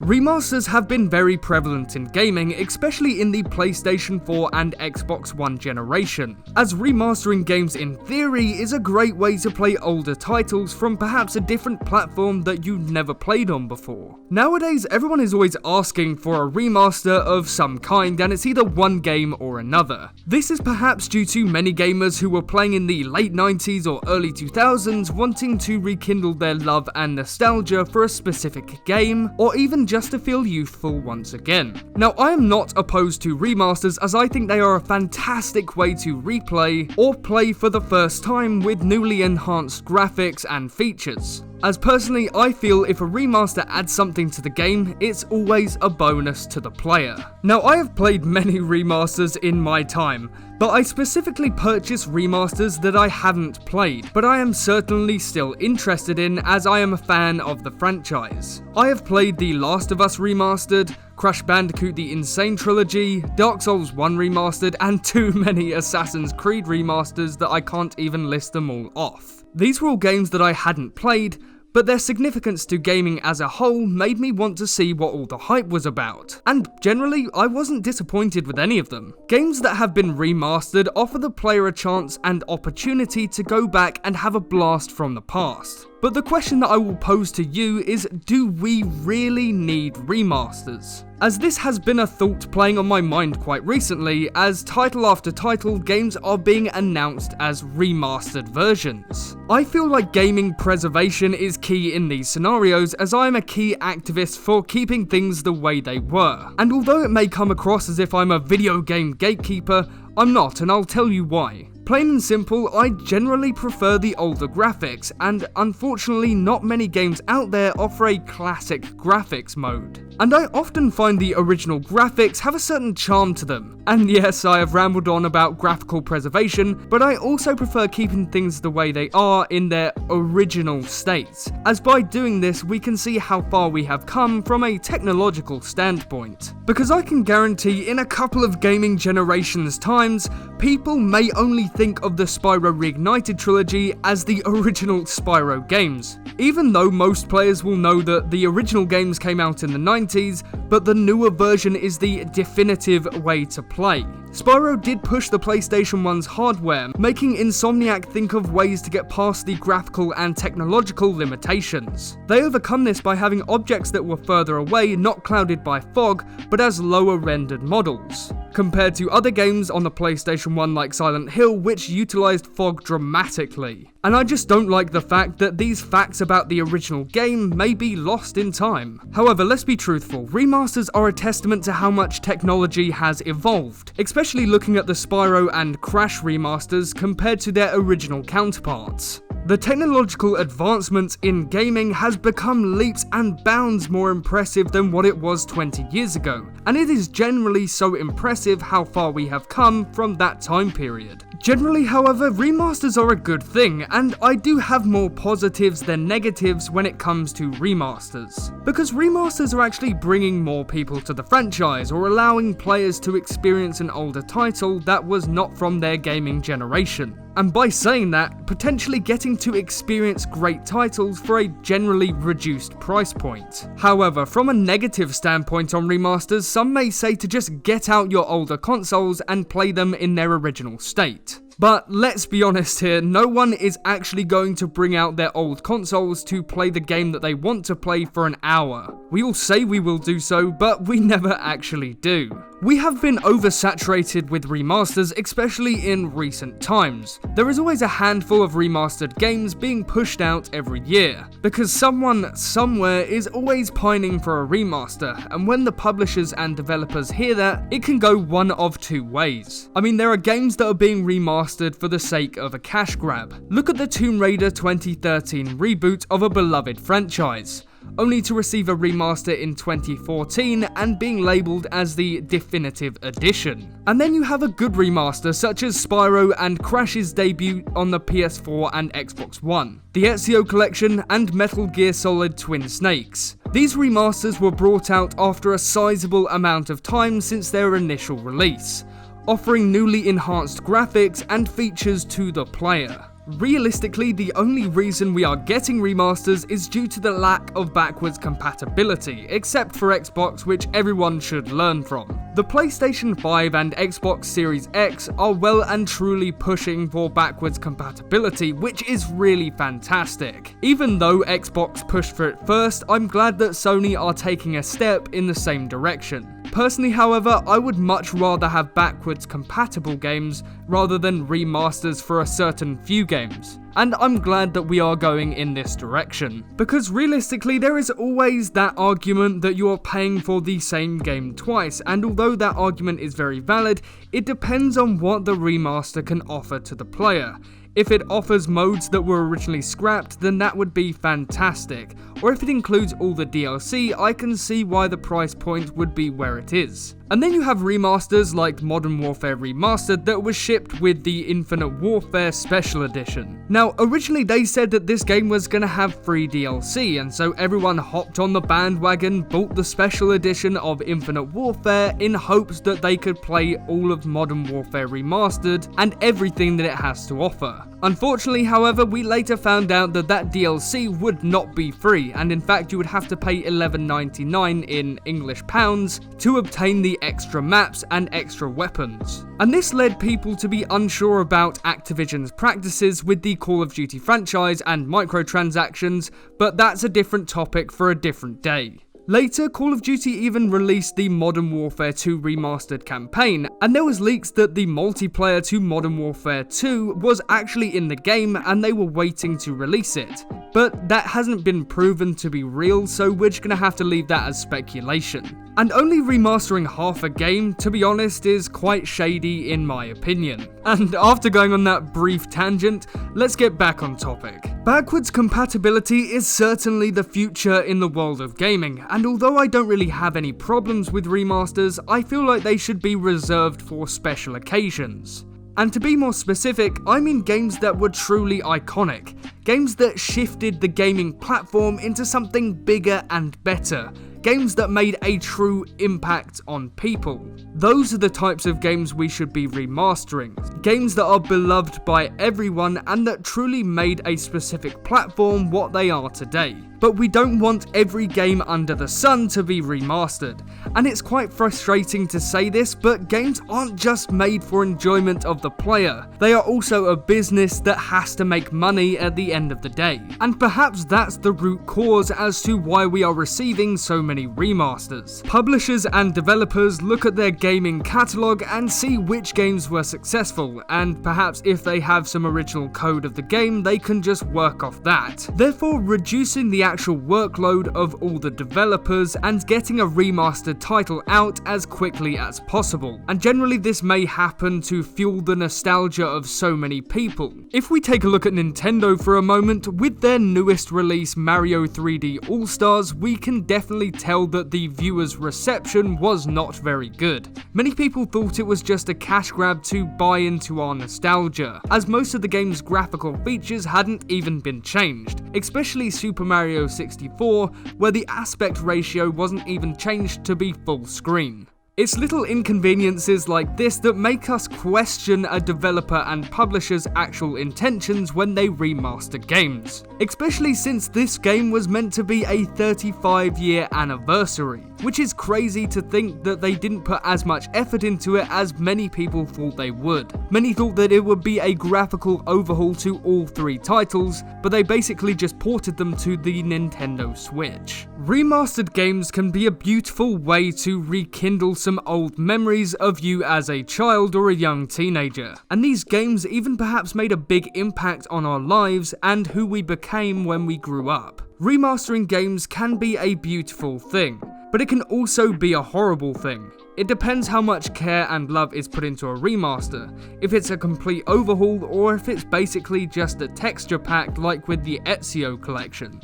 Remasters have been very prevalent in gaming, especially in the PlayStation 4 and Xbox One generation, as remastering games in theory is a great way to play older titles from perhaps a different platform that you never played on before. Nowadays, everyone is always asking for a remaster of some kind, and it's either one game or another. This is perhaps due to many gamers who were playing in the late 90s or early 2000s wanting to rekindle their love and nostalgia for a specific game, or even just to feel youthful once again. Now, I am not opposed to remasters, as I think they are a fantastic way to replay or play for the first time with newly enhanced graphics and features. As personally, I feel if a remaster adds something to the game, it's always a bonus to the player. Now, I have played many remasters in my time, but I specifically purchased remasters that I haven't played, but I am certainly still interested in, as I am a fan of the franchise. I have played The Last of Us Remastered, Crash Bandicoot The Insane Trilogy, Dark Souls 1 Remastered, and too many Assassin's Creed remasters that I can't even list them all off. These were all games that I hadn't played, but their significance to gaming as a whole made me want to see what all the hype was about, and generally, I wasn't disappointed with any of them. Games that have been remastered offer the player a chance and opportunity to go back and have a blast from the past. But the question that I will pose to you is, do we really need remasters? As this has been a thought playing on my mind quite recently, as title after title, games are being announced as remastered versions. I feel like gaming preservation is key in these scenarios, as I am a key activist for keeping things the way they were. And although it may come across as if I'm a video game gatekeeper, I'm not, and I'll tell you why. Plain and simple, I generally prefer the older graphics, and unfortunately not many games out there offer a classic graphics mode. And I often find the original graphics have a certain charm to them. And yes, I have rambled on about graphical preservation, but I also prefer keeping things the way they are in their original state, as by doing this we can see how far we have come from a technological standpoint. Because I can guarantee in a couple of gaming generations times, people may only think of the Spyro Reignited trilogy as the original Spyro games, even though most players will know that the original games came out in the 90s, but the newer version is the definitive way to play. Spyro did push the PlayStation 1's hardware, making Insomniac think of ways to get past the graphical and technological limitations. They overcome this by having objects that were further away not clouded by fog, but as lower rendered models, compared to other games on the PlayStation 1 like Silent Hill, which utilised fog dramatically. And I just don't like the fact that these facts about the original game may be lost in time. However, let's be truthful, remasters are a testament to how much technology has evolved, especially looking at the Spyro and Crash remasters compared to their original counterparts. The technological advancements in gaming has become leaps and bounds more impressive than what it was 20 years ago, and it is generally so impressive how far we have come from that time period. Generally, however, remasters are a good thing, and I do have more positives than negatives when it comes to remasters, because remasters are actually bringing more people to the franchise or allowing players to experience an older title that was not from their gaming generation. And by saying that, potentially getting to experience great titles for a generally reduced price point. However, from a negative standpoint on remasters, some may say to just get out your older consoles and play them in their original state. But let's be honest here, no one is actually going to bring out their old consoles to play the game that they want to play for an hour. We all say we will do so, but we never actually do. We have been oversaturated with remasters, especially in recent times. There is always a handful of remastered games being pushed out every year, because someone somewhere is always pining for a remaster, and when the publishers and developers hear that, it can go one of two ways. I mean, there are games that are being remastered for the sake of a cash grab. Look at the Tomb Raider 2013 reboot of a beloved franchise, only to receive a remaster in 2014 and being labelled as the definitive edition. And then you have a good remaster such as Spyro and Crash's debut on the PS4 and Xbox One, the Ezio Collection and Metal Gear Solid Twin Snakes. These remasters were brought out after a sizable amount of time since their initial release, offering newly enhanced graphics and features to the player. Realistically, the only reason we are getting remasters is due to the lack of backwards compatibility, except for Xbox, which everyone should learn from. The PlayStation 5 and Xbox Series X are well and truly pushing for backwards compatibility, which is really fantastic. Even though Xbox pushed for it first, I'm glad that Sony are taking a step in the same direction. Personally, however, I would much rather have backwards compatible games rather than remasters for a certain few games. And I'm glad that we are going in this direction. Because realistically, there is always that argument that you are paying for the same game twice, and although that argument is very valid, it depends on what the remaster can offer to the player. If it offers modes that were originally scrapped, then that would be fantastic, or if it includes all the DLC, I can see why the price point would be where it is. And then you have remasters like Modern Warfare Remastered that was shipped with the Infinite Warfare Special Edition. Now, originally they said that this game was going to have free DLC, and so everyone hopped on the bandwagon, bought the Special Edition of Infinite Warfare in hopes that they could play all of Modern Warfare Remastered and everything that it has to offer. Unfortunately, however, we later found out that that DLC would not be free, and in fact you would have to pay $11.99 in English pounds to obtain the extra maps and extra weapons. And this led people to be unsure about Activision's practices with the Call of Duty franchise and microtransactions, but that's a different topic for a different day. Later, Call of Duty even released the Modern Warfare 2 Remastered campaign, and there was leaks that the multiplayer to Modern Warfare 2 was actually in the game and they were waiting to release it. But that hasn't been proven to be real, so we're just gonna have to leave that as speculation. And only remastering half a game, to be honest, is quite shady in my opinion. And after going on that brief tangent, let's get back on topic. Backwards compatibility is certainly the future in the world of gaming, and although I don't really have any problems with remasters, I feel like they should be reserved for special occasions. And to be more specific, I mean games that were truly iconic, games that shifted the gaming platform into something bigger and better, games that made a true impact on people. Those are the types of games we should be remastering, games that are beloved by everyone and that truly made a specific platform what they are today. But we don't want every game under the sun to be remastered. And it's quite frustrating to say this, but games aren't just made for enjoyment of the player. They are also a business that has to make money at the end of the day. And perhaps that's the root cause as to why we are receiving so many remasters. Publishers and developers look at their gaming catalogue and see which games were successful, and perhaps if they have some original code of the game, they can just work off that. Therefore, reducing the actual workload of all the developers and getting a remastered title out as quickly as possible. And generally this may happen to fuel the nostalgia of so many people. If we take a look at Nintendo for a moment, with their newest release Mario 3D All-Stars, we can definitely tell that the viewers' reception was not very good. Many people thought it was just a cash grab to buy into our nostalgia, as most of the game's graphical features hadn't even been changed, especially Super Mario 64, where the aspect ratio wasn't even changed to be full screen. It's little inconveniences like this that make us question a developer and publisher's actual intentions when they remaster games, especially since this game was meant to be a 35-year anniversary, which is crazy to think that they didn't put as much effort into it as many people thought they would. Many thought that it would be a graphical overhaul to all three titles, but they basically just ported them to the Nintendo Switch. Remastered games can be a beautiful way to rekindle some old memories of you as a child or a young teenager, and these games even perhaps made a big impact on our lives and who we became when we grew up. Remastering games can be a beautiful thing, but it can also be a horrible thing. It depends how much care and love is put into a remaster, if it's a complete overhaul or if it's basically just a texture pack like with the Ezio collection.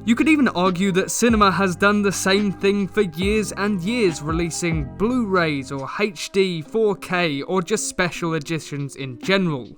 You could even argue that cinema has done the same thing for years and years, releasing Blu-rays or HD, 4K, or just special editions in general.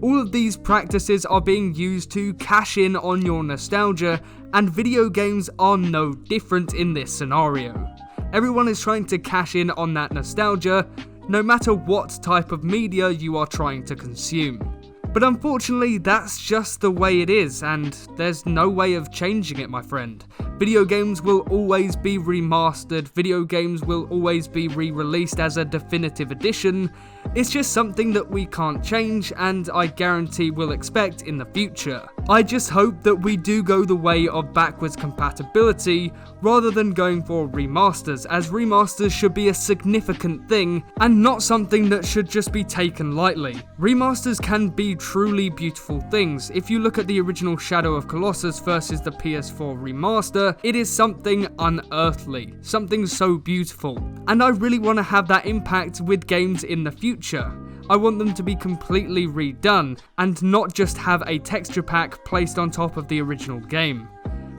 All of these practices are being used to cash in on your nostalgia, and video games are no different in this scenario. Everyone is trying to cash in on that nostalgia, no matter what type of media you are trying to consume. But unfortunately, that's just the way it is, and there's no way of changing it, my friend. Video games will always be remastered, video games will always be re-released as a definitive edition. It's just something that we can't change, and I guarantee we'll expect in the future. I just hope that we do go the way of backwards compatibility, rather than going for remasters, as remasters should be a significant thing, and not something that should just be taken lightly. Remasters can be truly beautiful things. If you look at the original Shadow of Colossus versus the PS4 remaster, it is something unearthly, something so beautiful. And I really want to have that impact with games in the future. I want them to be completely redone, and not just have a texture pack placed on top of the original game.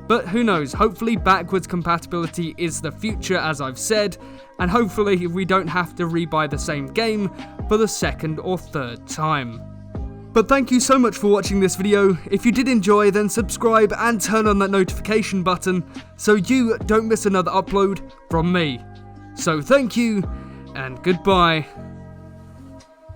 But who knows, hopefully backwards compatibility is the future, as I've said, and hopefully we don't have to rebuy the same game for the second or third time. But thank you so much for watching this video. If you did enjoy, then subscribe and turn on that notification button so you don't miss another upload from me. So thank you, and goodbye.